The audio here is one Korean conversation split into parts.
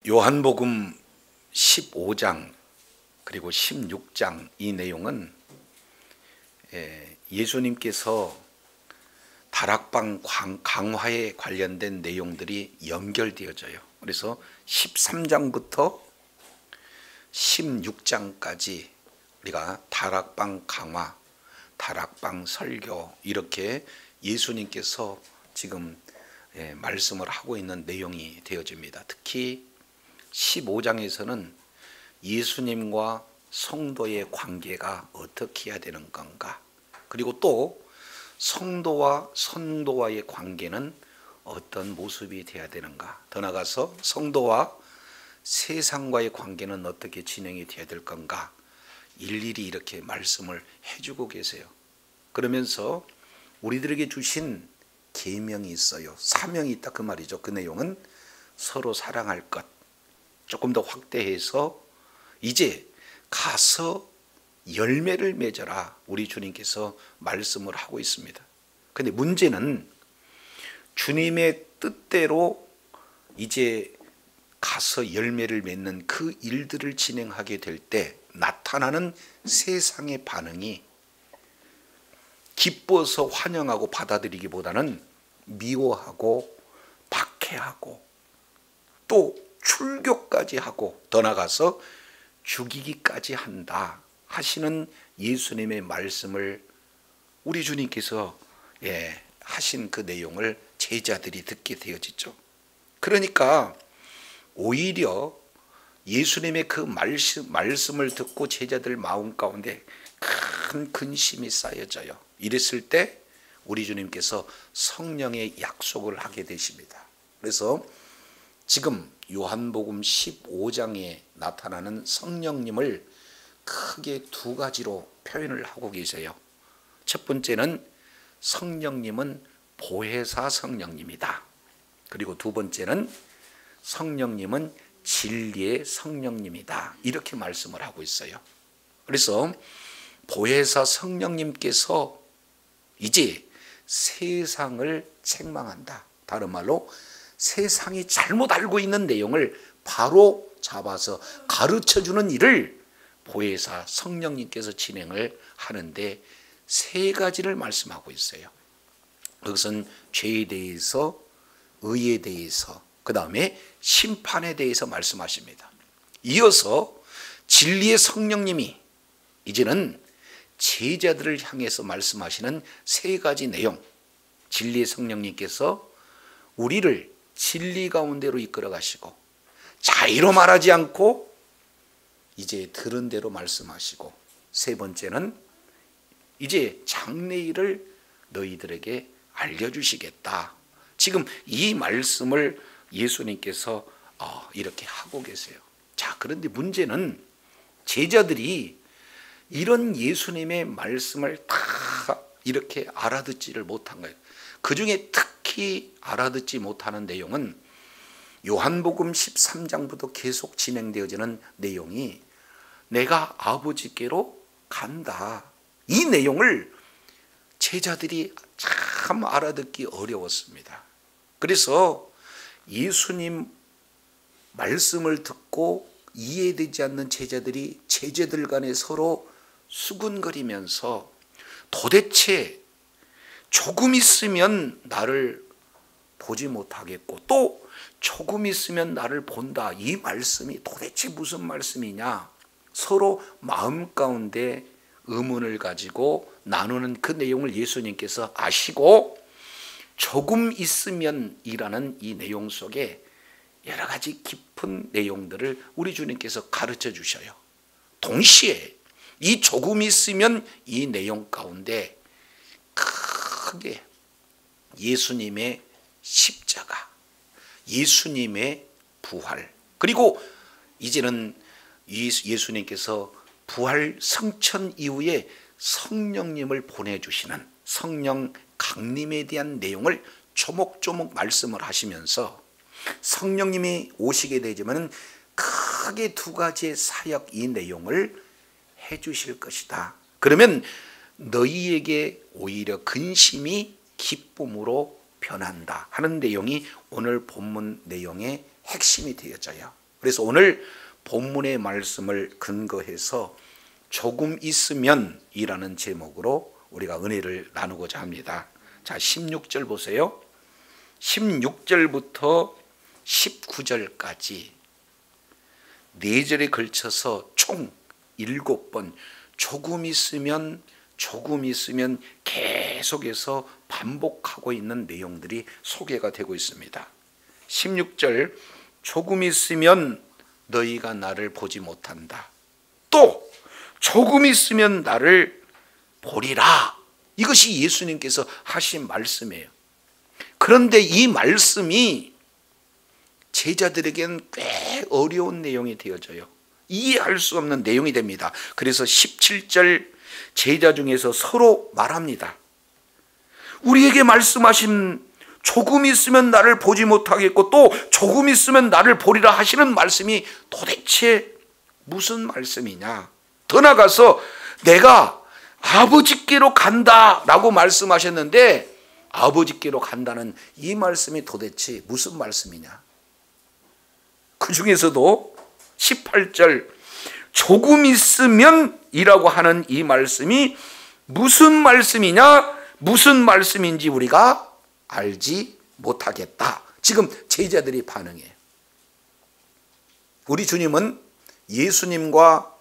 요한복음 15장 그리고 16장 이 내용은 예수님께서 다락방 강화에 관련된 내용들이 연결되어져요. 그래서 13장부터 16장까지 우리가 다락방 강화, 다락방 설교 이렇게 예수님께서 지금 말씀을 하고 있는 내용이 되어집니다. 특히 15장에서는 예수님과 성도의 관계가 어떻게 해야 되는 건가, 그리고 또 성도와 성도와의 관계는 어떤 모습이 돼야 되는가, 더 나아가서 성도와 세상과의 관계는 어떻게 진행이 돼야 될 건가 일일이 이렇게 말씀을 해주고 계세요. 그러면서 우리들에게 주신 계명이 있어요. 사명이 있다 그 말이죠. 그 내용은 서로 사랑할 것, 조금 더 확대해서 이제 가서 열매를 맺어라 우리 주님께서 말씀을 하고 있습니다. 그런데 문제는 주님의 뜻대로 이제 가서 열매를 맺는 그 일들을 진행하게 될 때 나타나는 세상의 반응이 기뻐서 환영하고 받아들이기보다는 미워하고 박해하고 또 출교까지 하고 더 나아가서 죽이기까지 한다 하시는 예수님의 말씀을 우리 주님께서 하신 그 내용을 제자들이 듣게 되어지죠. 그러니까 오히려 예수님의 그 말씀을 듣고 제자들 마음 가운데 큰 근심이 쌓여져요. 이랬을 때 우리 주님께서 성령의 약속을 하게 되십니다. 그래서 지금 요한복음 15장에 나타나는 성령님을 크게 두 가지로 표현을 하고 계세요. 첫 번째는 성령님은 보혜사 성령님이다. 그리고 두 번째는 성령님은 진리의 성령님이다. 이렇게 말씀을 하고 있어요. 그래서 보혜사 성령님께서 이제 세상을 책망한다. 다른 말로 세상이 잘못 알고 있는 내용을 바로 잡아서 가르쳐주는 일을 보혜사 성령님께서 진행을 하는데 세 가지를 말씀하고 있어요. 그것은 죄에 대해서, 의에 대해서, 그 다음에 심판에 대해서 말씀하십니다. 이어서 진리의 성령님이 이제는 제자들을 향해서 말씀하시는 세 가지 내용, 진리의 성령님께서 우리를 진리 가운데로 이끌어 가시고 자의로 말하지 않고 이제 들은 대로 말씀하시고, 세 번째는 이제 장래일을 너희들에게 알려주시겠다. 지금 이 말씀을 예수님께서 이렇게 하고 계세요. 자, 그런데 문제는 제자들이 이런 예수님의 말씀을 다 이렇게 알아듣지를 못한 거예요. 그 중에 특히 알아듣지 못하는 내용은 요한복음 13장부터 계속 진행되어지는 내용이 내가 아버지께로 간다. 이 내용을 제자들이 참 알아듣기 어려웠습니다. 그래서 예수님 말씀을 듣고 이해되지 않는 제자들이 제자들 간에 서로 수군거리면서 도대체 조금 있으면 나를 보지 못하겠고 또 조금 있으면 나를 본다. 이 말씀이 도대체 무슨 말씀이냐? 서로 마음 가운데 의문을 가지고 나누는 그 내용을 예수님께서 아시고 조금 있으면 이라는 이 내용 속에 여러 가지 깊은 내용들을 우리 주님께서 가르쳐 주셔요. 동시에 이 조금 있으면 이 내용 가운데 크게 예수님의 십자가, 예수님의 부활, 그리고 이제는 예수님께서 부활 성천 이후에 성령님을 보내주시는 성령 강림에 대한 내용을 조목조목 말씀을 하시면서 성령님이 오시게 되지만 크게 두 가지의 사역 이 내용을 해 주실 것이다. 그러면 너희에게 오히려 근심이 기쁨으로 변한다 하는 내용이 오늘 본문 내용의 핵심이 되어져요. 그래서 오늘 본문의 말씀을 근거해서 조금 있으면 이라는 제목으로 우리가 은혜를 나누고자 합니다. 자, 16절 보세요. 16절부터 19절까지 4절에 걸쳐서 총 7번 조금 있으면 계속해서 반복하고 있는 내용들이 소개가 되고 있습니다. 16절, 조금 있으면 너희가 나를 보지 못한다. 또 조금 있으면 나를 보리라. 이것이 예수님께서 하신 말씀이에요. 그런데 이 말씀이 제자들에겐 꽤 어려운 내용이 되어져요. 이해할 수 없는 내용이 됩니다. 그래서 17절 제자 중에서 서로 말합니다. 우리에게 말씀하신 조금 있으면 나를 보지 못하겠고 또 조금 있으면 나를 보리라 하시는 말씀이 도대체 무슨 말씀이냐. 더 나아가서 내가 아버지께로 간다라고 말씀하셨는데 아버지께로 간다는 이 말씀이 도대체 무슨 말씀이냐. 그 중에서도 18절 조금 있으면 이라고 하는 이 말씀이 무슨 말씀이냐, 무슨 말씀인지 우리가 알지 못하겠다. 지금 제자들이 반응해요. 우리 주님은 예수님과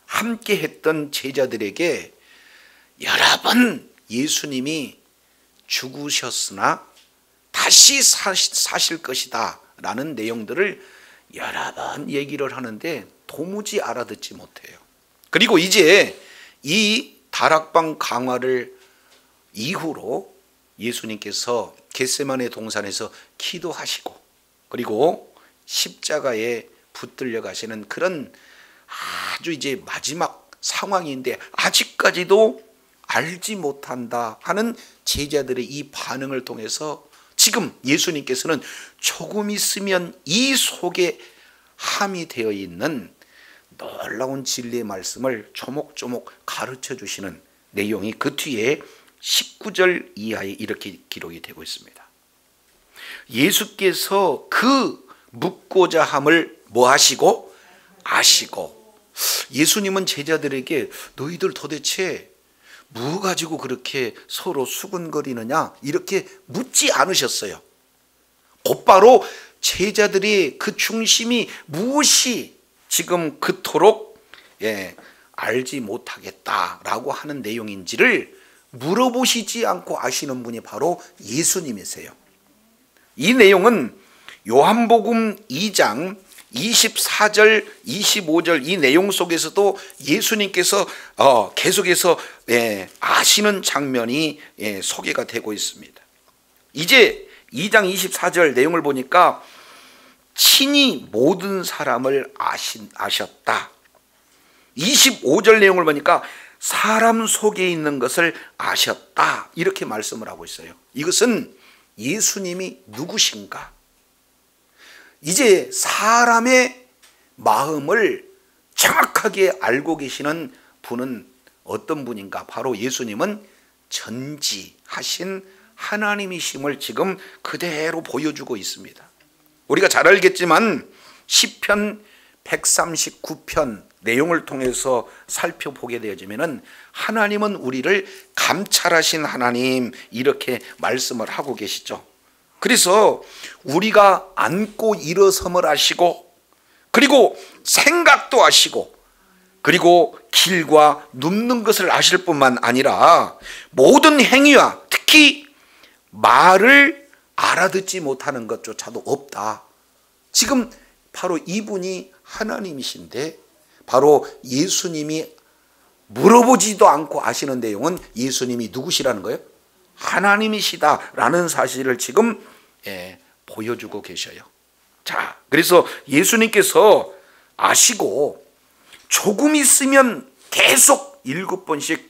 함께 했던 제자들에게 여러 번 예수님이 죽으셨으나 다시 사실 것이다 라는 내용들을 여러 번 얘기를 하는데 도무지 알아듣지 못해요. 그리고 이제 이 다락방 강화를 이후로 예수님께서 겟세마네 동산에서 기도하시고 그리고 십자가에 붙들려 가시는 그런 아주 이제 마지막 상황인데 아직까지도 알지 못한다 하는 제자들의 이 반응을 통해서 지금 예수님께서는 조금 있으면 이 속에 함이 되어 있는 놀라운 진리의 말씀을 조목조목 가르쳐 주시는 내용이 그 뒤에 19절 이하에 이렇게 기록이 되고 있습니다. 예수께서 그 묻고자 함을 뭐 하시고? 아시고. 예수님은 제자들에게 너희들 도대체 뭐 가지고 그렇게 서로 수근거리느냐 이렇게 묻지 않으셨어요. 곧바로 제자들이 그 중심이 무엇이 지금 그토록 알지 못하겠다라고 하는 내용인지를 물어보시지 않고 아시는 분이 바로 예수님이세요. 이 내용은 요한복음 2장 24절 25절 이 내용 속에서도 예수님께서 계속해서 아시는 장면이 소개가 되고 있습니다. 이제 2장 24절 내용을 보니까 친히 모든 사람을 아셨다. 25절 내용을 보니까 사람 속에 있는 것을 아셨다. 이렇게 말씀을 하고 있어요. 이것은 예수님이 누구신가? 이제 사람의 마음을 정확하게 알고 계시는 분은 어떤 분인가? 바로 예수님은 전지하신 하나님이심을 지금 그대로 보여주고 있습니다. 우리가 잘 알겠지만 시편 139편 내용을 통해서 살펴보게 되어지면은 하나님은 우리를 감찰하신 하나님 이렇게 말씀을 하고 계시죠. 그래서 우리가 앉고 일어섬을 아시고 그리고 생각도 아시고 그리고 길과 눕는 것을 아실 뿐만 아니라 모든 행위와 특히 말을 알아듣지 못하는 것조차도 없다. 지금 바로 이분이 하나님이신데 바로 예수님이 물어보지도 않고 아시는 내용은 예수님이 누구시라는 거예요? 하나님이시다라는 사실을 지금 보여주고 계셔요. 자, 그래서 예수님께서 아시고 조금 있으면 계속 7번씩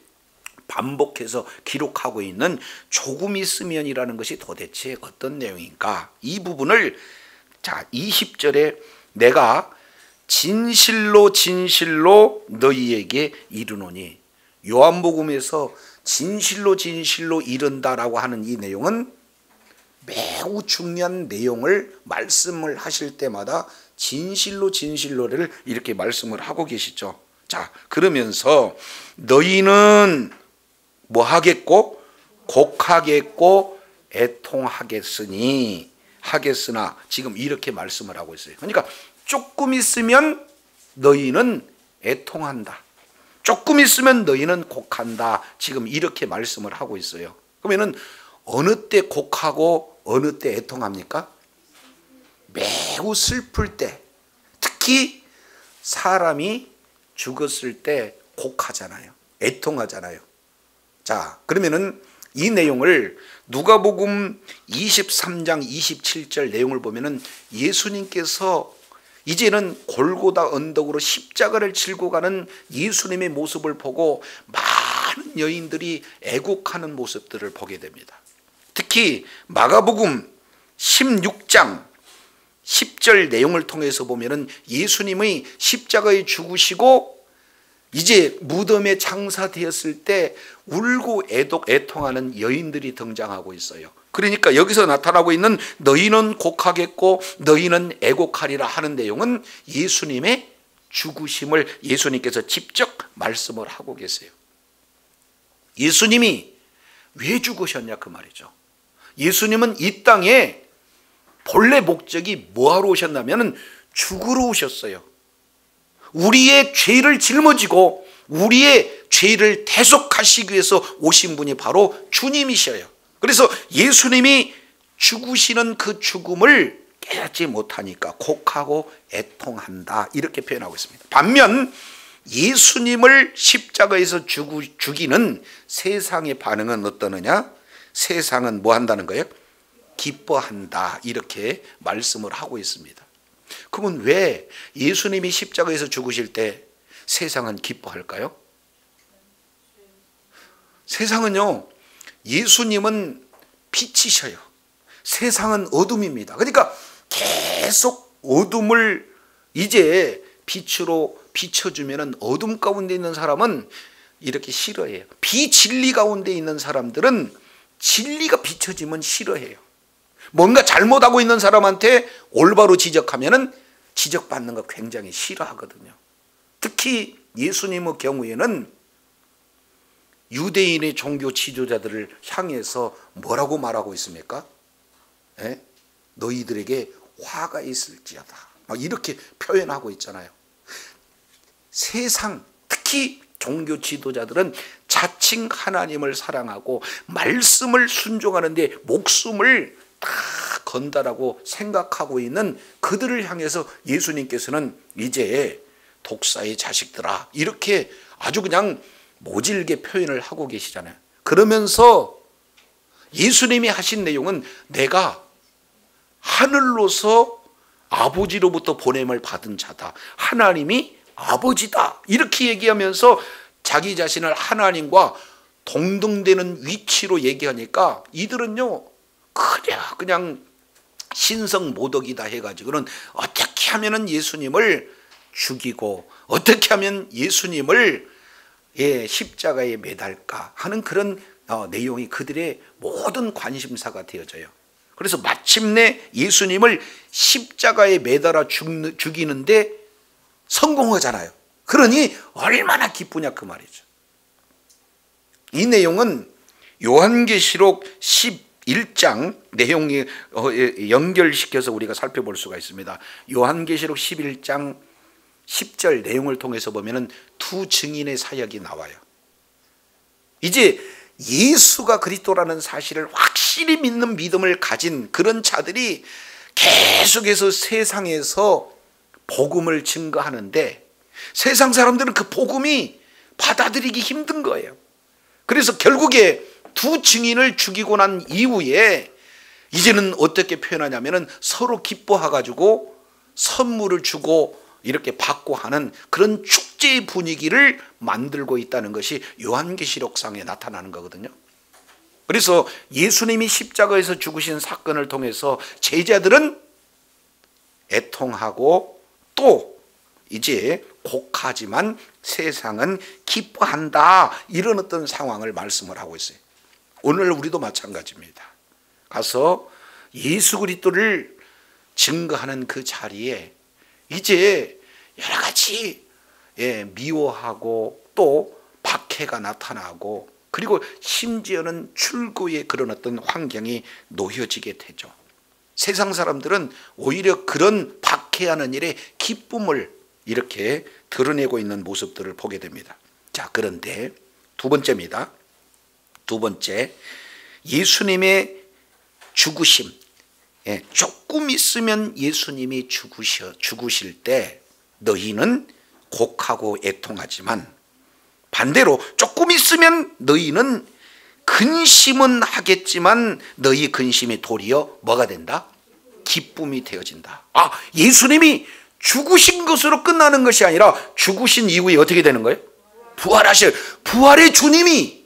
반복해서 기록하고 있는 조금 있으면이라는 것이 도대체 어떤 내용인가? 이 부분을 자 20절에 내가 진실로 진실로 너희에게 이르노니, 요한복음에서 진실로 진실로 이른다라고 하는 이 내용은 매우 중요한 내용을 말씀을 하실 때마다 진실로 진실로를 이렇게 말씀을 하고 계시죠. 자, 그러면서 너희는 뭐 하겠고 곡하겠고 애통하겠으니 하겠으나 지금 이렇게 말씀을 하고 있어요. 그러니까 조금 있으면 너희는 애통한다. 조금 있으면 너희는 곡한다. 지금 이렇게 말씀을 하고 있어요. 그러면은 어느 때 곡하고 어느 때 애통합니까? 매우 슬플 때, 특히 사람이 죽었을 때 곡하잖아요. 애통하잖아요. 자, 그러면은 이 내용을 누가복음 23장 27절 내용을 보면은 예수님께서 이제는 골고다 언덕으로 십자가를 지고 가는 예수님의 모습을 보고 많은 여인들이 애곡하는 모습들을 보게 됩니다. 특히 마가복음 16장 10절 내용을 통해서 보면은 예수님의 십자가에 죽으시고 이제 무덤에 장사되었을 때 울고 애통하는 여인들이 등장하고 있어요. 그러니까 여기서 나타나고 있는 너희는 곡하겠고 너희는 애곡하리라 하는 내용은 예수님의 죽으심을 예수님께서 직접 말씀을 하고 계세요. 예수님이 왜 죽으셨냐 그 말이죠. 예수님은 이 땅에 본래 목적이 뭐하러 오셨냐면 죽으러 오셨어요. 우리의 죄를 짊어지고 우리의 죄를 대속하시기 위해서 오신 분이 바로 주님이셔요. 그래서 예수님이 죽으시는 그 죽음을 깨닫지 못하니까 곡하고 애통한다 이렇게 표현하고 있습니다. 반면 예수님을 십자가에서 죽이는 세상의 반응은 어떠느냐? 세상은 뭐 한다는 거예요? 기뻐한다 이렇게 말씀을 하고 있습니다. 그러면 왜 예수님이 십자가에서 죽으실 때 세상은 기뻐할까요? 세상은요, 예수님은 빛이셔요. 세상은 어둠입니다. 그러니까 계속 어둠을 이제 빛으로 비춰주면 어둠 가운데 있는 사람은 이렇게 싫어해요. 비진리 가운데 있는 사람들은 진리가 비춰지면 싫어해요. 뭔가 잘못하고 있는 사람한테 올바로 지적하면 지적받는 거 굉장히 싫어하거든요. 특히 예수님의 경우에는 유대인의 종교 지도자들을 향해서 뭐라고 말하고 있습니까? 너희들에게 화가 있을지어다 이렇게 표현하고 있잖아요. 세상 특히 종교 지도자들은 자칭 하나님을 사랑하고 말씀을 순종하는데 목숨을 다 건다라고 생각하고 있는 그들을 향해서 예수님께서는 이제 독사의 자식들아 이렇게 아주 그냥 모질게 표현을 하고 계시잖아요. 그러면서 예수님이 하신 내용은 내가 하늘로서 아버지로부터 보냄을 받은 자다. 하나님이 아버지다. 이렇게 얘기하면서 자기 자신을 하나님과 동등되는 위치로 얘기하니까 이들은요 그냥 신성모독이다 해가지고는 어떻게 하면 예수님을 죽이고 어떻게 하면 예수님을 십자가에 매달까 하는 그런 내용이 그들의 모든 관심사가 되어져요. 그래서 마침내 예수님을 십자가에 매달아 죽이는데 성공하잖아요. 그러니 얼마나 기쁘냐 그 말이죠. 이 내용은 요한계시록 11장 내용이 연결시켜서 우리가 살펴볼 수가 있습니다. 요한계시록 11장 10절 내용을 통해서 보면은 두 증인의 사역이 나와요. 이제 예수가 그리스도라는 사실을 확실히 믿는 믿음을 가진 그런 자들이 계속해서 세상에서 복음을 증거하는데 세상 사람들은 그 복음이 받아들이기 힘든 거예요. 그래서 결국에 두 증인을 죽이고 난 이후에 이제는 어떻게 표현하냐면은 서로 기뻐해가지고 선물을 주고 이렇게 받고 하는 그런 축제의 분위기를 만들고 있다는 것이 요한계시록상에 나타나는 거거든요. 그래서 예수님이 십자가에서 죽으신 사건을 통해서 제자들은 애통하고 또 이제 곡하지만 세상은 기뻐한다 이런 어떤 상황을 말씀을 하고 있어요. 오늘 우리도 마찬가지입니다. 가서 예수 그리스도를 증거하는 그 자리에 이제 여러 가지 미워하고 또 박해가 나타나고 그리고 심지어는 출구의 그런 어떤 환경이 놓여지게 되죠. 세상 사람들은 오히려 그런 박해하는 일에 기쁨을 이렇게 드러내고 있는 모습들을 보게 됩니다. 자, 그런데 두 번째입니다. 두 번째, 예수님의 죽으심. 조금 있으면 예수님이 죽으실 때 너희는 곡하고 애통하지만 반대로 조금 있으면 너희는 근심은 하겠지만 너희 근심이 도리어 뭐가 된다? 기쁨이 되어진다. 예수님이 죽으신 것으로 끝나는 것이 아니라 죽으신 이후에 어떻게 되는 거예요? 부활의 주님이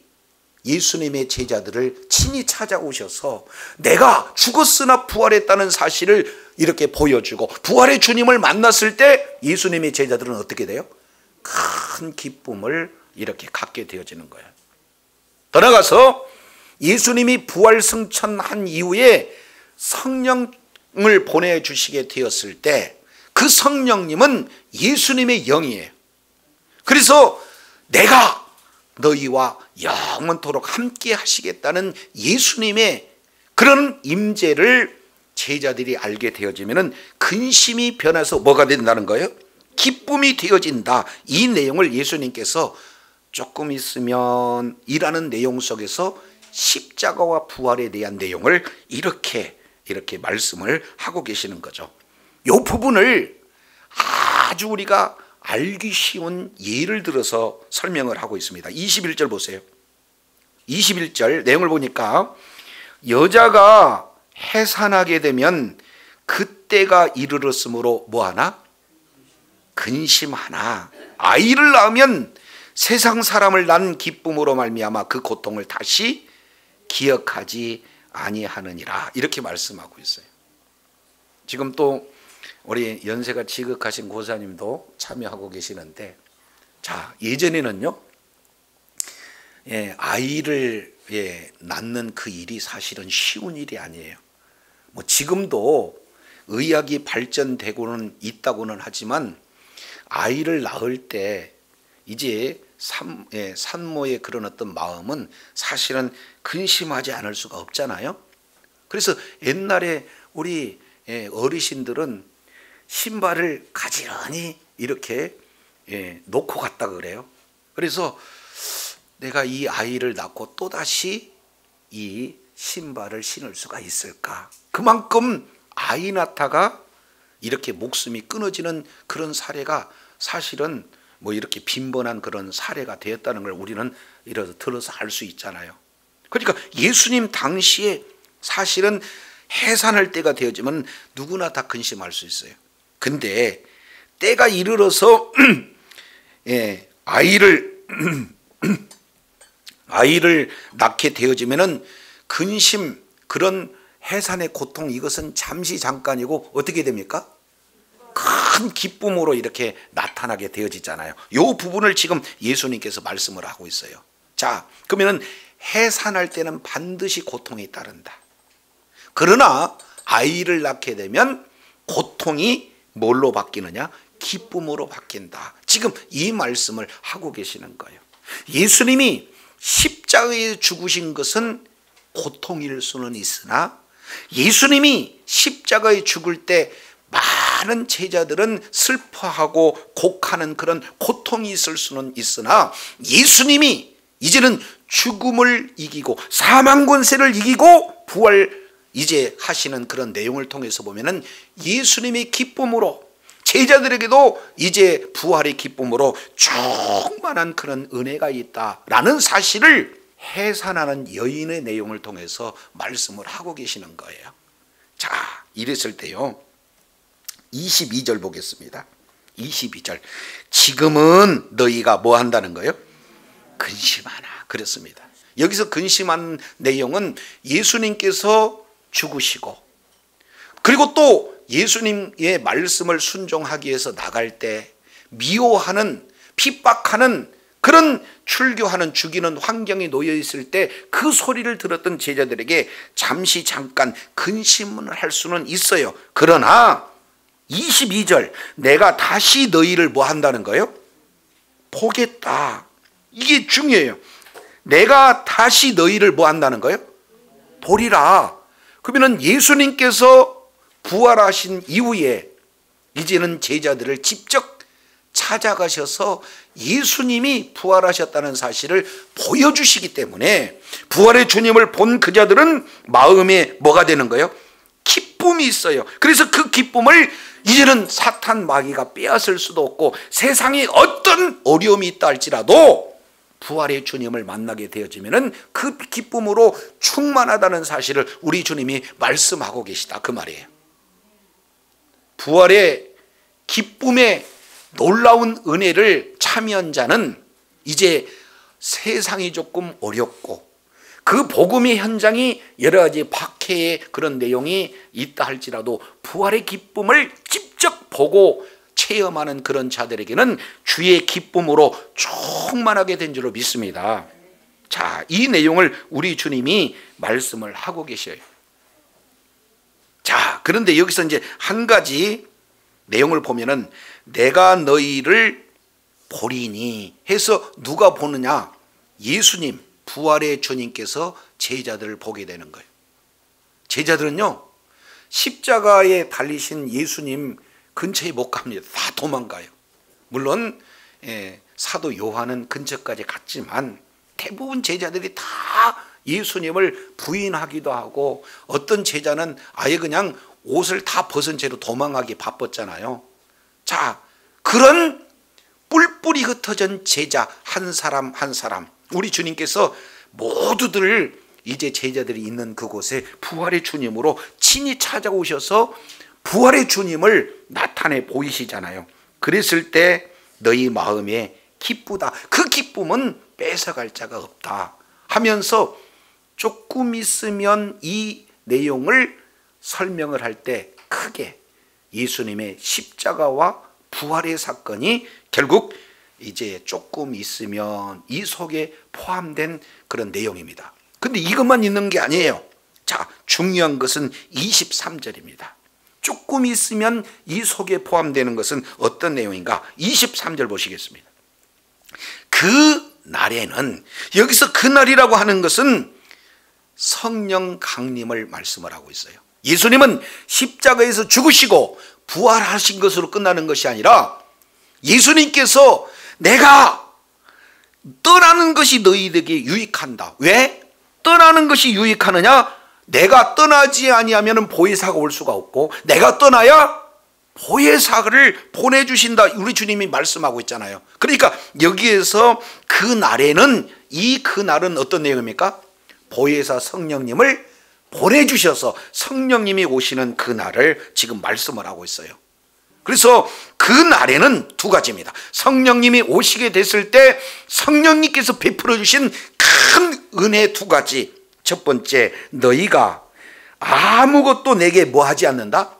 예수님의 제자들을 친히 찾아오셔서 내가 죽었으나 부활했다는 사실을 이렇게 보여주고 부활의 주님을 만났을 때 예수님의 제자들은 어떻게 돼요? 큰 기쁨을 이렇게 갖게 되어지는 거예요. 더 나아가서 예수님이 부활 승천한 이후에 성령을 보내주시게 되었을 때 그 성령님은 예수님의 영이에요. 그래서 내가 너희와 영원토록 함께 하시겠다는 예수님의 그런 임재를 제자들이 알게 되어지면 근심이 변해서 뭐가 된다는 거예요? 기쁨이 되어진다. 이 내용을 예수님께서 조금 있으면 이라는 내용 속에서 십자가와 부활에 대한 내용을 이렇게 말씀을 하고 계시는 거죠. 이 부분을 아주 우리가 알기 쉬운 예를 들어서 설명을 하고 있습니다. 21절 보세요. 21절 내용을 보니까 여자가 해산하게 되면 그때가 이르렀으므로 뭐하나? 근심하나. 아이를 낳으면 세상 사람을 낳은 기쁨으로 말미암아 그 고통을 다시 기억하지 아니하느니라. 이렇게 말씀하고 있어요. 지금 또 우리 연세가 지극하신 고사님도 참여하고 계시는데, 자, 예전에는요, 아이를 낳는 그 일이 사실은 쉬운 일이 아니에요. 뭐 지금도 의학이 발전되고는 있다고는 하지만 아이를 낳을 때 이제 산모의 그런 어떤 마음은 사실은 근심하지 않을 수가 없잖아요. 그래서 옛날에 우리 어르신들은 신발을 가지런히 이렇게 놓고 갔다 그래요. 그래서 내가 이 아이를 낳고 또다시 이 신발을 신을 수가 있을까? 그만큼 아이 낳다가 이렇게 목숨이 끊어지는 그런 사례가 사실은 뭐 이렇게 빈번한 그런 사례가 되었다는 걸 우리는 들어서 알 수 있잖아요. 그러니까 예수님 당시에 사실은 해산할 때가 되어지면 누구나 다 근심할 수 있어요. 근데 때가 이르러서 아이를 낳게 되어지면은 근심, 그런 해산의 고통, 이것은 잠시 잠깐이고 어떻게 됩니까? 큰 기쁨으로 이렇게 나타나게 되어지잖아요. 이 부분을 지금 예수님께서 말씀을 하고 있어요. 자, 그러면은 해산할 때는 반드시 고통이 따른다. 그러나 아이를 낳게 되면 고통이 뭘로 바뀌느냐? 기쁨으로 바뀐다. 지금 이 말씀을 하고 계시는 거예요. 예수님이 십자가에 죽으신 것은 고통일 수는 있으나 예수님이 십자가에 죽을 때 많은 제자들은 슬퍼하고 곡하는 그런 고통이 있을 수는 있으나 예수님이 이제는 죽음을 이기고 사망 권세를 이기고 부활 이제 하시는 그런 내용을 통해서 보면은 예수님의 기쁨으로 제자들에게도 이제 부활의 기쁨으로 충만한 그런 은혜가 있다라는 사실을 해산하는 여인의 내용을 통해서 말씀을 하고 계시는 거예요. 자, 이랬을 때요, 22절 보겠습니다. 22절. 지금은 너희가 뭐 한다는 거예요? 근심하나. 그렇습니다. 여기서 근심한 내용은 예수님께서 죽으시고 그리고 또 예수님의 말씀을 순종하기 위해서 나갈 때 미워하는, 핍박하는 그런 출교하는 죽이는 환경에 놓여 있을 때 그 소리를 들었던 제자들에게 잠깐 근심을 할 수는 있어요. 그러나 22절, 내가 다시 너희를 뭐 한다는 거예요? 보겠다. 이게 중요해요. 내가 다시 너희를 뭐 한다는 거예요? 보리라. 그러면 예수님께서 부활하신 이후에 이제는 제자들을 직접 찾아가셔서 예수님이 부활하셨다는 사실을 보여주시기 때문에 부활의 주님을 본 그 자들은 마음에 뭐가 되는 거예요? 기쁨이 있어요. 그래서 그 기쁨을 이제는 사탄 마귀가 빼앗을 수도 없고 세상에 어떤 어려움이 있다 할지라도 부활의 주님을 만나게 되어지면은 그 기쁨으로 충만하다는 사실을 우리 주님이 말씀하고 계시다, 그 말이에요. 부활의 기쁨의 놀라운 은혜를 참여한 자는 이제 세상이 조금 어렵고 그 복음의 현장이 여러 가지 박해의 그런 내용이 있다 할지라도 부활의 기쁨을 직접 보고 체험하는 그런 자들에게는 주의 기쁨으로 충만하게 된 줄로 믿습니다. 자, 이 내용을 우리 주님이 말씀을 하고 계셔요. 자, 그런데 여기서 이제 한 가지 내용을 보면은 내가 너희를 보리니 해서 누가 보느냐? 예수님, 부활의 주님께서 제자들을 보게 되는 거예요. 제자들은요, 십자가에 달리신 예수님 근처에 못 갑니다. 다 도망가요. 물론 사도 요한은 근처까지 갔지만 대부분 제자들이 다 예수님을 부인하기도 하고 어떤 제자는 아예 그냥 옷을 다 벗은 채로 도망하기 바빴잖아요. 자, 그런 뿔뿔이 흩어진 제자 한 사람 한 사람, 우리 주님께서 모두들 이제 제자들이 있는 그곳에 부활의 주님으로 친히 찾아오셔서 부활의 주님을 나타내 보이시잖아요. 그랬을 때 너희 마음에 기쁘다. 그 기쁨은 뺏어갈 자가 없다 하면서 조금 있으면 이 내용을 설명을 할 때 크게 예수님의 십자가와 부활의 사건이 결국 이제 조금 있으면 이 속에 포함된 그런 내용입니다. 근데 이것만 있는 게 아니에요. 자, 중요한 것은 23절입니다. 조금 있으면 이 속에 포함되는 것은 어떤 내용인가? 23절 보시겠습니다. 그 날에는, 여기서 그 날이라고 하는 것은 성령 강림을 말씀을 하고 있어요. 예수님은 십자가에서 죽으시고 부활하신 것으로 끝나는 것이 아니라 예수님께서 내가 떠나는 것이 너희에게 유익한다. 왜? 떠나는 것이 유익하느냐? 내가 떠나지 아니하면 보혜사가 올 수가 없고 내가 떠나야 보혜사를 보내주신다. 우리 주님이 말씀하고 있잖아요. 그러니까 여기에서 그 날에는, 이 그 날은 어떤 내용입니까? 보혜사 성령님을 보내주셔서 성령님이 오시는 그 날을 지금 말씀을 하고 있어요. 그래서 그 날에는 두 가지입니다. 성령님이 오시게 됐을 때 성령님께서 베풀어 주신 큰 은혜 두 가지. 첫 번째, 너희가 아무것도 내게 뭐 하지 않는다?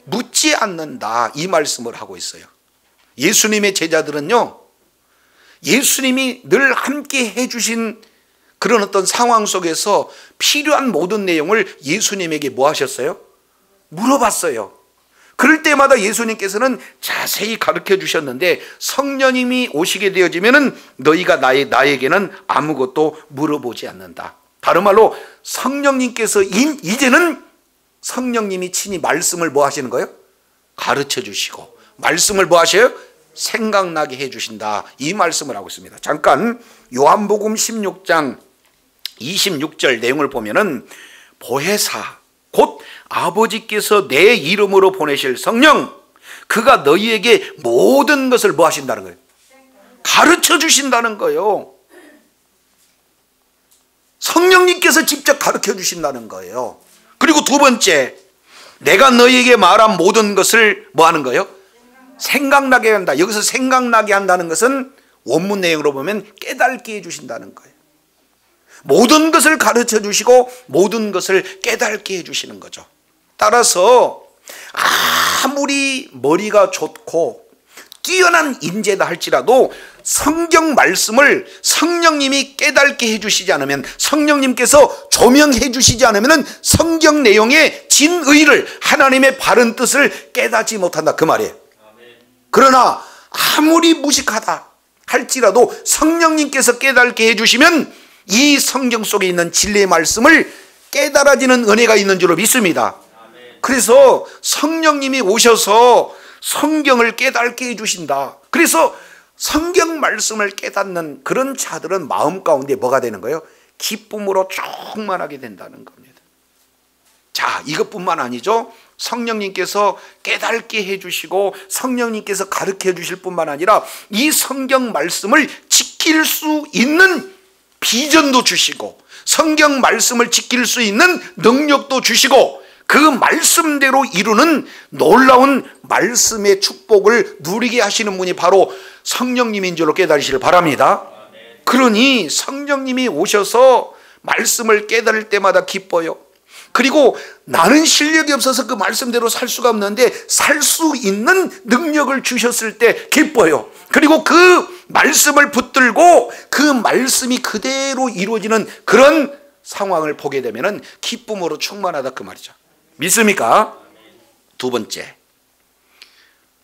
묻지 않는다. 이 말씀을 하고 있어요. 예수님의 제자들은요, 예수님이 늘 함께 해주신 그런 어떤 상황 속에서 필요한 모든 내용을 예수님에게 뭐 하셨어요? 물어봤어요. 그럴 때마다 예수님께서는 자세히 가르쳐 주셨는데 성령님이 오시게 되어지면은 너희가 나에게는 아무것도 물어보지 않는다. 다른 말로 성령님께서 이제는 성령님이 친히 말씀을 뭐 하시는 거예요? 가르쳐 주시고 말씀을 뭐 하셔요? 생각나게 해 주신다. 이 말씀을 하고 있습니다. 잠깐 요한복음 16장 26절 내용을 보면은 보혜사 곧 아버지께서 내 이름으로 보내실 성령, 그가 너희에게 모든 것을 뭐 하신다는 거예요? 가르쳐 주신다는 거예요. 성령님께서 직접 가르쳐 주신다는 거예요. 그리고 두 번째, 내가 너희에게 말한 모든 것을 뭐 하는 거예요? 생각나게 한다. 여기서 생각나게 한다는 것은 원문 내용으로 보면 깨닫게 해주신다는 거예요. 모든 것을 가르쳐 주시고 모든 것을 깨닫게 해주시는 거죠. 따라서 아무리 머리가 좋고 뛰어난 인재다 할지라도 성경 말씀을 성령님이 깨닫게 해주시지 않으면, 성령님께서 조명해 주시지 않으면 성경 내용의 진의를, 하나님의 바른 뜻을 깨닫지 못한다 그 말이에요. 그러나 아무리 무식하다 할지라도 성령님께서 깨닫게 해주시면 이 성경 속에 있는 진리의 말씀을 깨달아지는 은혜가 있는 줄로 믿습니다. 그래서 성령님이 오셔서 성경을 깨닫게 해주신다. 그래서 성경 말씀을 깨닫는 그런 자들은 마음 가운데 뭐가 되는 거예요? 기쁨으로 충만하게 된다는 겁니다. 자, 이것뿐만 아니죠. 성령님께서 깨닫게 해주시고 성령님께서 가르쳐 주실 뿐만 아니라 이 성경 말씀을 지킬 수 있는 비전도 주시고 성경 말씀을 지킬 수 있는 능력도 주시고 그 말씀대로 이루는 놀라운 말씀의 축복을 누리게 하시는 분이 바로 성령님인 줄로 깨달으시길 바랍니다. 그러니 성령님이 오셔서 말씀을 깨달을 때마다 기뻐요. 그리고 나는 실력이 없어서 그 말씀대로 살 수가 없는데 살 수 있는 능력을 주셨을 때 기뻐요. 그리고 그 말씀을 붙들고 그 말씀이 그대로 이루어지는 그런 상황을 보게 되면 기쁨으로 충만하다 그 말이죠. 믿습니까? 두 번째,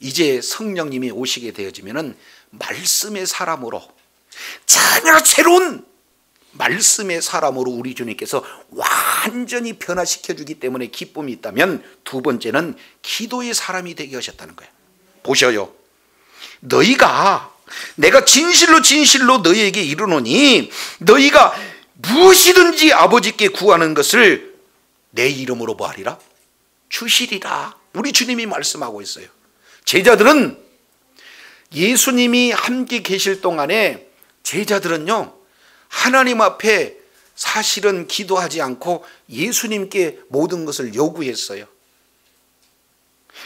이제 성령님이 오시게 되어지면 말씀의 사람으로, 전혀 새로운 말씀의 사람으로 우리 주님께서 완전히 변화시켜 주기 때문에 기쁨이 있다면, 두 번째는 기도의 사람이 되게 하셨다는 거예요. 보셔요. 너희가, 내가 진실로 진실로 너희에게 이르노니 너희가 무엇이든지 아버지께 구하는 것을 내 이름으로 뭐 하리라? 주시리라. 우리 주님이 말씀하고 있어요. 제자들은 예수님이 함께 계실 동안에 제자들은요, 하나님 앞에 사실은 기도하지 않고 예수님께 모든 것을 요구했어요.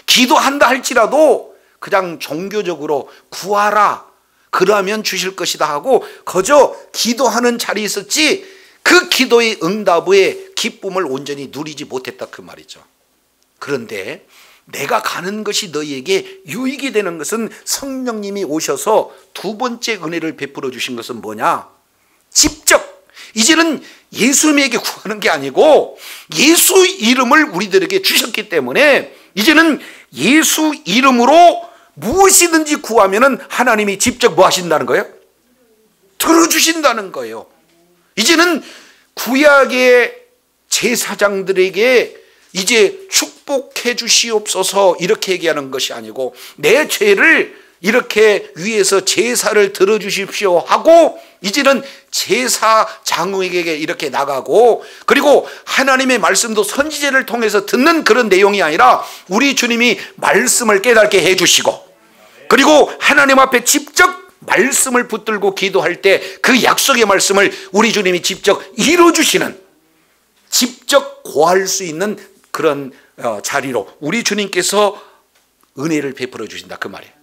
기도한다 할지라도 그냥 종교적으로 구하라, 그러면 주실 것이다 하고 거저 기도하는 자리에 있었지 그 기도의 응답의 기쁨을 온전히 누리지 못했다 그 말이죠. 그런데 내가 가는 것이 너희에게 유익이 되는 것은 성령님이 오셔서 두 번째 은혜를 베풀어 주신 것은 뭐냐? 직접 이제는 예수님에게 구하는 게 아니고 예수 이름을 우리들에게 주셨기 때문에 이제는 예수 이름으로 무엇이든지 구하면은 하나님이 직접 뭐 하신다는 거예요? 들어주신다는 거예요. 이제는 구약의 제사장들에게 이제 축복해 주시옵소서 이렇게 얘기하는 것이 아니고 내 죄를 이렇게 위에서 제사를 들어주십시오 하고 이제는 제사장에게 이렇게 나가고, 그리고 하나님의 말씀도 선지자를 통해서 듣는 그런 내용이 아니라 우리 주님이 말씀을 깨닫게 해주시고, 그리고 하나님 앞에 직접 말씀을 붙들고 기도할 때 그 약속의 말씀을 우리 주님이 직접 이루어주시는, 직접 고할 수 있는 그런 자리로 우리 주님께서 은혜를 베풀어 주신다 그 말이에요.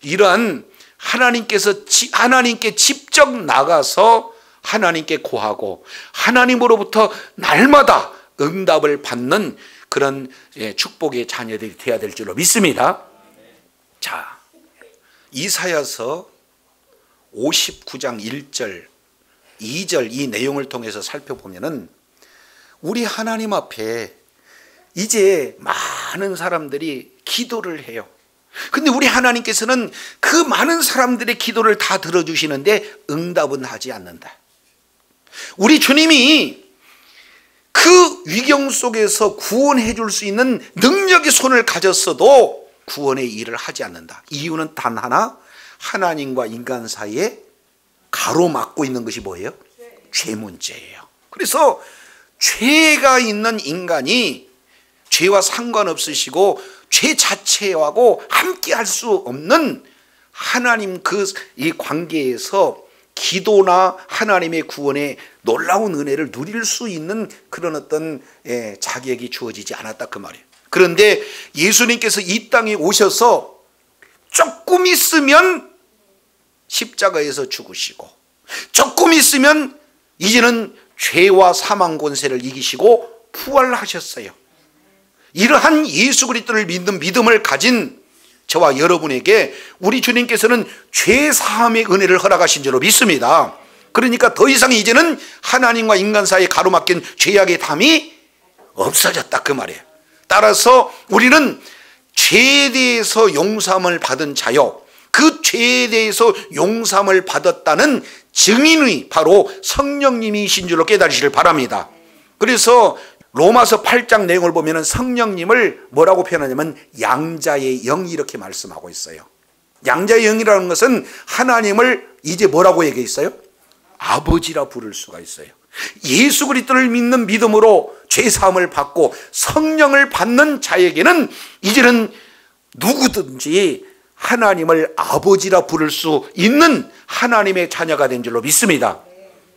이러한 하나님께 직접 나가서 하나님께 고하고 하나님으로부터 날마다 응답을 받는 그런 축복의 자녀들이 되어야 될 줄로 믿습니다. 자, 이사야서 59장 1절 2절 이 내용을 통해서 살펴보면은 우리 하나님 앞에 이제 많은 사람들이 기도를 해요. 근데 우리 하나님께서는 그 많은 사람들의 기도를 다 들어주시는데 응답은 하지 않는다. 우리 주님이 그 위경 속에서 구원해 줄 수 있는 능력의 손을 가졌어도 구원의 일을 하지 않는다. 이유는 단 하나, 하나님과 인간 사이에 가로막고 있는 것이 뭐예요? 죄 문제예요. 그래서 죄가 있는 인간이 죄와 상관없으시고 죄 자체하고 함께 할 수 없는 하나님 이 관계에서 기도나 하나님의 구원의 놀라운 은혜를 누릴 수 있는 그런 어떤 자격이 주어지지 않았다 그 말이에요. 그런데 예수님께서 이 땅에 오셔서 조금 있으면 십자가에서 죽으시고 조금 있으면 이제는 죄와 사망 권세를 이기시고 부활하셨어요. 이러한 예수 그리스도를 믿는 믿음을 가진 저와 여러분에게 우리 주님께서는 죄 사함의 은혜를 허락하신 줄로 믿습니다. 그러니까 더 이상 이제는 하나님과 인간 사이에 가로막힌 죄악의 담이 없어졌다 그 말이에요. 따라서 우리는 죄에 대해서 용서함을 받은 자요, 그 죄에 대해서 용서함을 받았다는 증인이 바로 성령님이신 줄로 깨달으시길 바랍니다. 그래서 로마서 8장 내용을 보면 성령님을 뭐라고 표현하냐면 양자의 영 이렇게 말씀하고 있어요. 양자의 영이라는 것은 하나님을 이제 뭐라고 얘기했어요? 아버지라 부를 수가 있어요. 예수 그리스도를 믿는 믿음으로 죄사함을 받고 성령을 받는 자에게는 이제는 누구든지 하나님을 아버지라 부를 수 있는 하나님의 자녀가 된 줄로 믿습니다.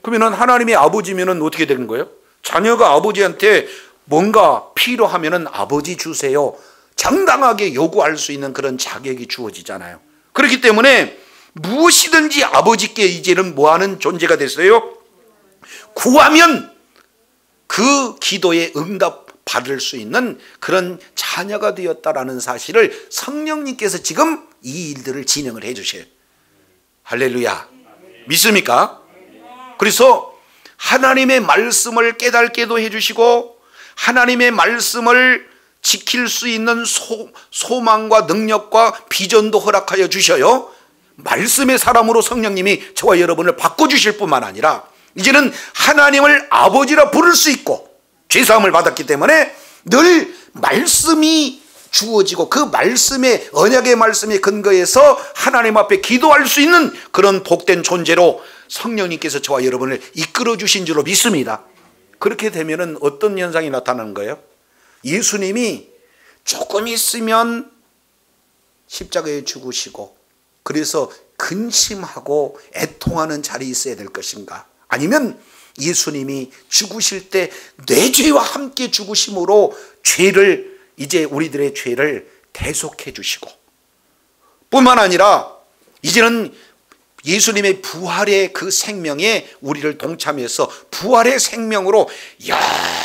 그러면 하나님의 아버지면 어떻게 되는 거예요? 자녀가 아버지한테 뭔가 필요하면 아버지 주세요, 정당하게 요구할 수 있는 그런 자격이 주어지잖아요. 그렇기 때문에 무엇이든지 아버지께 이제는 뭐하는 존재가 됐어요? 구하면 그 기도에 응답 받을 수 있는 그런 자녀가 되었다라는 사실을 성령님께서 지금 이 일들을 진행을 해 주셔요. 할렐루야. 믿습니까? 그래서 하나님의 말씀을 깨닫게도 해 주시고 하나님의 말씀을 지킬 수 있는 소망과 능력과 비전도 허락하여 주셔요. 말씀의 사람으로 성령님이 저와 여러분을 바꿔주실 뿐만 아니라 이제는 하나님을 아버지라 부를 수 있고 죄사함을 받았기 때문에 늘 말씀이 주어지고 그 말씀의 언약의 말씀에 근거해서 하나님 앞에 기도할 수 있는 그런 복된 존재로 성령님께서 저와 여러분을 이끌어 주신 줄로 믿습니다. 그렇게 되면 어떤 현상이 나타나는 거예요? 예수님이 조금 있으면 십자가에 죽으시고 그래서 근심하고 애통하는 자리에 있어야 될 것인가, 아니면 예수님이 죽으실 때 내 죄와 함께 죽으심으로 죄를, 이제 우리들의 죄를 대속해 주시고 뿐만 아니라 이제는 예수님의 부활의 그 생명에 우리를 동참해서 부활의 생명으로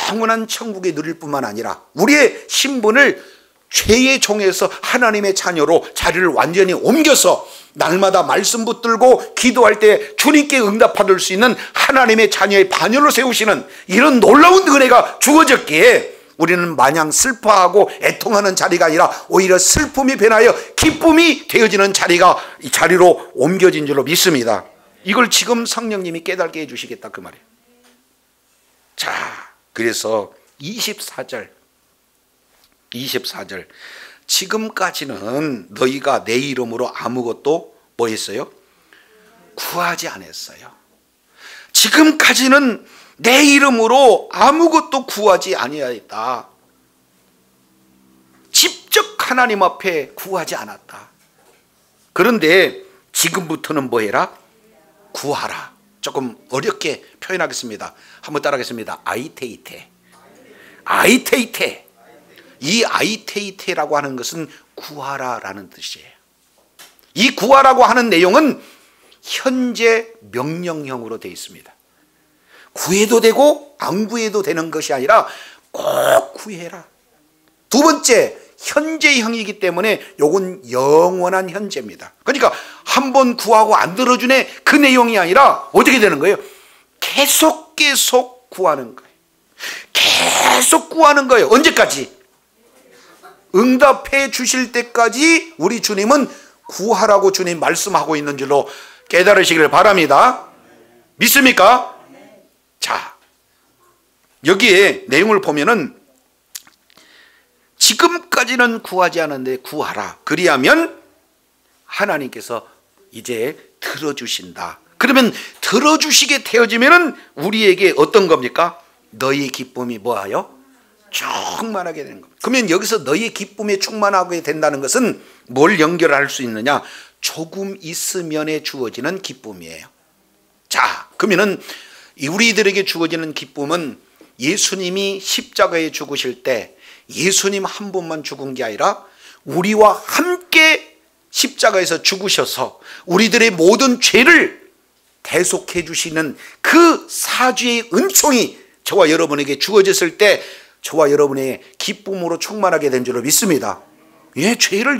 영원한 천국에 누릴 뿐만 아니라 우리의 신분을 죄의 종에서 하나님의 자녀로 자리를 완전히 옮겨서 날마다 말씀 붙들고 기도할 때 주님께 응답받을 수 있는 하나님의 자녀의 반열로 세우시는 이런 놀라운 은혜가 주어졌기에 우리는 마냥 슬퍼하고 애통하는 자리가 아니라 오히려 슬픔이 변하여 기쁨이 되어지는 자리가 이 자리로 옮겨진 줄로 믿습니다. 이걸 지금 성령님이 깨닫게 해주시겠다 그 말이에요. 자, 그래서 24절 지금까지는 너희가 내 이름으로 아무것도 뭐 했어요? 구하지 않았어요. 지금까지는 내 이름으로 아무것도 구하지 아니하였다. 직접 하나님 앞에 구하지 않았다. 그런데 지금부터는 뭐 해라? 구하라. 조금 어렵게 표현하겠습니다. 한번 따라하겠습니다. 아이테이테. 이 아이테이테라고 하는 것은 구하라라는 뜻이에요. 이 구하라고 하는 내용은 현재 명령형으로 되어 있습니다. 구해도 되고 안 구해도 되는 것이 아니라 꼭 구해라. 두 번째, 현재형이기 때문에 요건 영원한 현재입니다. 그러니까 한 번 구하고 안 들어주네 그 내용이 아니라 어떻게 되는 거예요? 계속 구하는 거예요. 계속 구하는 거예요. 언제까지? 응답해 주실 때까지 우리 주님은 구하라고 주님 말씀하고 있는 줄로 깨달으시기를 바랍니다. 믿습니까? 자, 여기에 내용을 보면은 지금까지는 구하지 않았는데 구하라. 그리하면 하나님께서 이제 들어주신다. 그러면 들어주시게 되어지면은 우리에게 어떤 겁니까? 너희의 기쁨이 뭐하여? 충만하게 되는 겁니다. 그러면 여기서 너희의 기쁨에 충만하게 된다는 것은 뭘 연결할 수 있느냐? 조금 있으면에 주어지는 기쁨이에요. 자, 그러면은 우리들에게 주어지는 기쁨은 예수님이 십자가에 죽으실 때 예수님 한 분만 죽은 게 아니라 우리와 함께 십자가에서 죽으셔서 우리들의 모든 죄를 대속해 주시는 그 사죄의 은총이 저와 여러분에게 주어졌을 때 저와 여러분의 기쁨으로 충만하게 된 줄로 믿습니다. 예, 죄를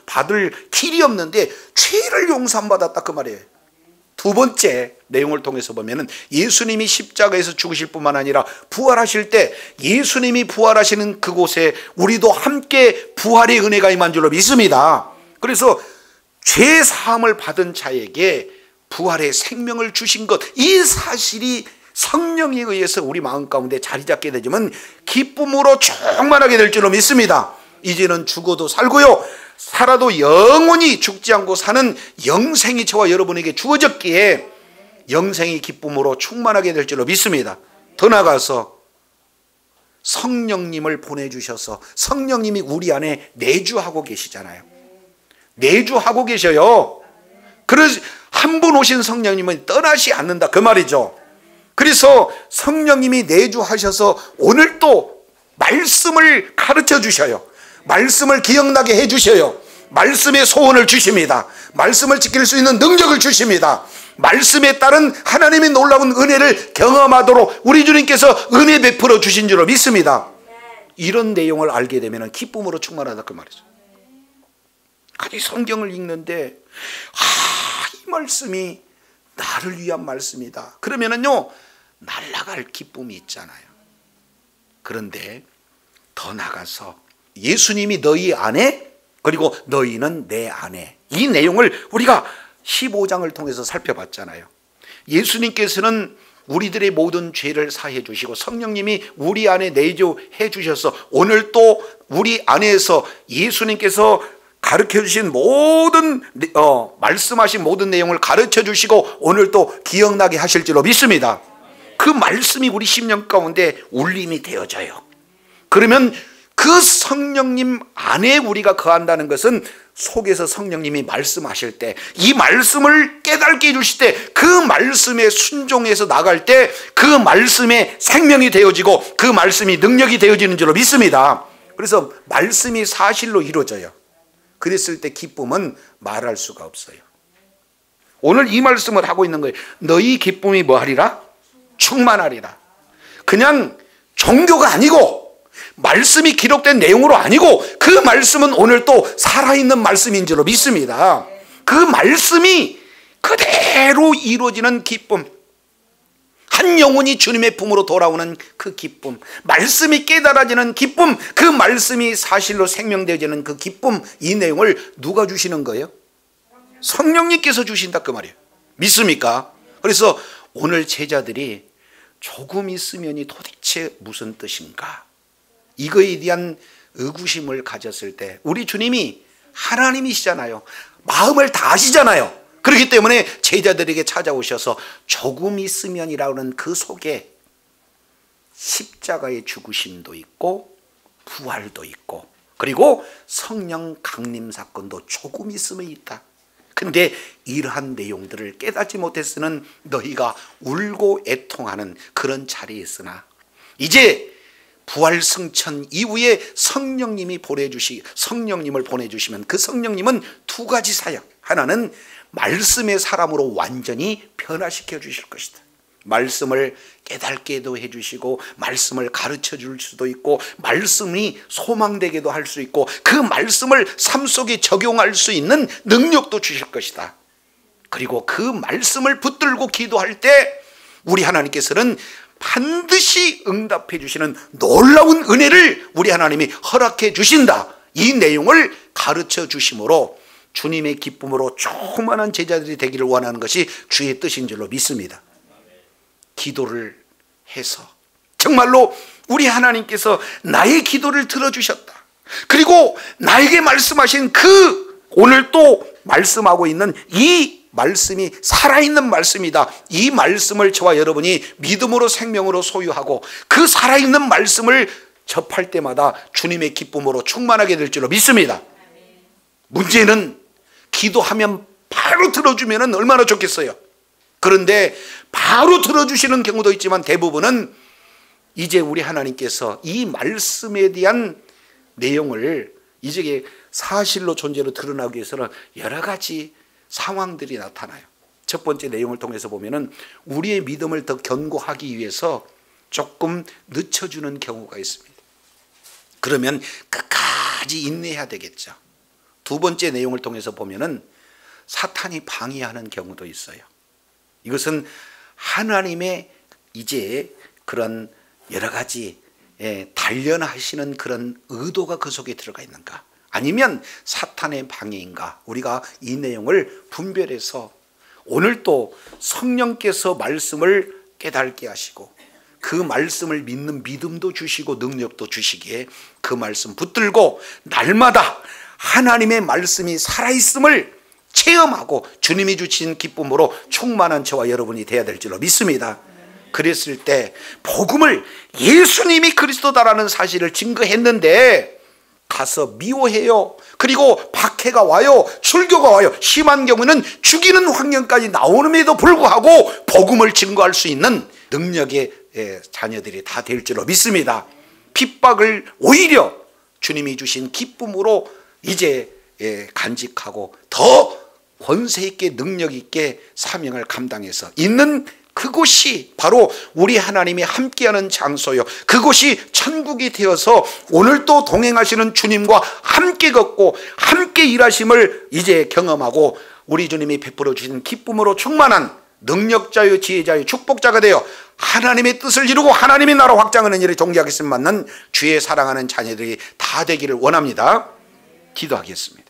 받을 길이 없는데 죄를 용서받았다 그 말이에요. 두 번째 내용을 통해서 보면은 예수님이 십자가에서 죽으실 뿐만 아니라 부활하실 때 예수님이 부활하시는 그곳에 우리도 함께 부활의 은혜가 임한 줄로 믿습니다. 그래서 죄 사함을 받은 자에게 부활의 생명을 주신 것, 이 사실이 성령에 의해서 우리 마음 가운데 자리 잡게 되지만 기쁨으로 충만하게 될 줄로 믿습니다. 이제는 죽어도 살고요, 살아도 영원히 죽지 않고 사는 영생이 저와 여러분에게 주어졌기에 영생이 기쁨으로 충만하게 될 줄로 믿습니다. 더 나아가서 성령님을 보내주셔서 성령님이 우리 안에 내주하고 계시잖아요. 내주하고 계셔요. 그래서 한 분 오신 성령님은 떠나시 않는다 그 말이죠. 그래서 성령님이 내주하셔서 오늘 또 말씀을 가르쳐 주셔요. 말씀을 기억나게 해 주셔요. 말씀의 소원을 주십니다. 말씀을 지킬 수 있는 능력을 주십니다. 말씀에 따른 하나님의 놀라운 은혜를 경험하도록 우리 주님께서 은혜 베풀어 주신 줄로 믿습니다. 이런 내용을 알게 되면 기쁨으로 충만하다 그 말이죠. 아니 성경을 읽는데 이 말씀이 나를 위한 말씀이다 그러면은요 날아갈 기쁨이 있잖아요. 그런데 더 나가서 예수님이 너희 안에 그리고 너희는 내 안에, 이 내용을 우리가 15장을 통해서 살펴봤잖아요. 예수님께서는 우리들의 모든 죄를 사해 주시고 성령님이 우리 안에 내주해 주셔서 오늘 또 우리 안에서 예수님께서 가르쳐 주신 모든 말씀하신 모든 내용을 가르쳐 주시고 오늘 또 기억나게 하실 줄로 믿습니다. 그 말씀이 우리 심령 가운데 울림이 되어져요. 그러면 그 성령님 안에 우리가 거한다는 것은 속에서 성령님이 말씀하실 때 이 말씀을 깨닫게 해주실 때 그 말씀에 순종해서 나갈 때 그 말씀에 생명이 되어지고 그 말씀이 능력이 되어지는 줄로 믿습니다. 그래서 말씀이 사실로 이루어져요. 그랬을 때 기쁨은 말할 수가 없어요. 오늘 이 말씀을 하고 있는 거예요. 너희 기쁨이 뭐하리라? 충만하리라. 그냥 종교가 아니고 말씀이 기록된 내용으로 아니고 그 말씀은 오늘 또 살아있는 말씀인 줄로 믿습니다. 그 말씀이 그대로 이루어지는 기쁨, 한 영혼이 주님의 품으로 돌아오는 그 기쁨, 말씀이 깨달아지는 기쁨, 그 말씀이 사실로 생명되어지는 그 기쁨, 이 내용을 누가 주시는 거예요? 성령님께서 주신다 그 말이에요. 믿습니까? 그래서 오늘 제자들이 조금 있으면이 도대체 무슨 뜻인가, 이거에 대한 의구심을 가졌을 때 우리 주님이 하나님이시잖아요. 마음을 다 아시잖아요. 그렇기 때문에 제자들에게 찾아오셔서 조금 있으면이라는 그 속에 십자가의 죽으심도 있고 부활도 있고 그리고 성령 강림 사건도 조금 있으면 있다. 근데 이러한 내용들을 깨닫지 못했으는 너희가 울고 애통하는 그런 자리에 있으나 이제 부활 승천 이후에 성령님을 보내주시면 그 성령님은 두 가지 사역, 하나는 말씀의 사람으로 완전히 변화시켜 주실 것이다. 말씀을 깨닫게도 해주시고 말씀을 가르쳐 줄 수도 있고 말씀이 소망되게도 할 수 있고 그 말씀을 삶 속에 적용할 수 있는 능력도 주실 것이다. 그리고 그 말씀을 붙들고 기도할 때 우리 하나님께서는 반드시 응답해 주시는 놀라운 은혜를 우리 하나님이 허락해 주신다. 이 내용을 가르쳐 주심으로 주님의 기쁨으로 충만한 제자들이 되기를 원하는 것이 주의 뜻인 줄로 믿습니다. 기도를 해서 정말로 우리 하나님께서 나의 기도를 들어주셨다. 그리고 나에게 말씀하신 그 오늘 또 말씀하고 있는 이 말씀이 살아있는 말씀이다. 이 말씀을 저와 여러분이 믿음으로 생명으로 소유하고 그 살아있는 말씀을 접할 때마다 주님의 기쁨으로 충만하게 될 줄로 믿습니다. 문제는 기도하면 바로 들어주면 얼마나 좋겠어요. 그런데 바로 들어주시는 경우도 있지만 대부분은 이제 우리 하나님께서 이 말씀에 대한 내용을 이제 사실로 존재로 드러나기 위해서는 여러 가지 상황들이 나타나요. 첫 번째 내용을 통해서 보면은 우리의 믿음을 더 견고하기 위해서 조금 늦춰주는 경우가 있습니다. 그러면 끝까지 끝까지 인내해야 되겠죠. 두 번째 내용을 통해서 보면은 사탄이 방해하는 경우도 있어요. 이것은 하나님의 이제 그런 여러 가지 단련하시는 그런 의도가 그 속에 들어가 있는가, 아니면 사탄의 방해인가, 우리가 이 내용을 분별해서 오늘 또 성령께서 말씀을 깨닫게 하시고 그 말씀을 믿는 믿음도 주시고 능력도 주시기에 그 말씀 붙들고 날마다 하나님의 말씀이 살아있음을 체험하고 주님이 주신 기쁨으로 충만한 저와 여러분이 되어야 될 줄로 믿습니다. 그랬을 때 복음을 예수님이 그리스도다라는 사실을 증거했는데 가서 미워해요. 그리고 박해가 와요. 출교가 와요. 심한 경우는 죽이는 환경까지 나오는데도 불구하고 복음을 증거할 수 있는 능력의 자녀들이 다 될 줄로 믿습니다. 핍박을 오히려 주님이 주신 기쁨으로 이제 간직하고 더 권세 있게 능력 있게 사명을 감당해서 있는 그곳이 바로 우리 하나님이 함께하는 장소요, 그곳이 천국이 되어서 오늘도 동행하시는 주님과 함께 걷고 함께 일하심을 이제 경험하고 우리 주님이 베풀어 주신 기쁨으로 충만한 능력자요 지혜자요 축복자가 되어 하나님의 뜻을 이루고 하나님의 나라 확장하는 일을 존귀하게 쓰임 받는 주의 사랑하는 자녀들이 다 되기를 원합니다. 기도하겠습니다.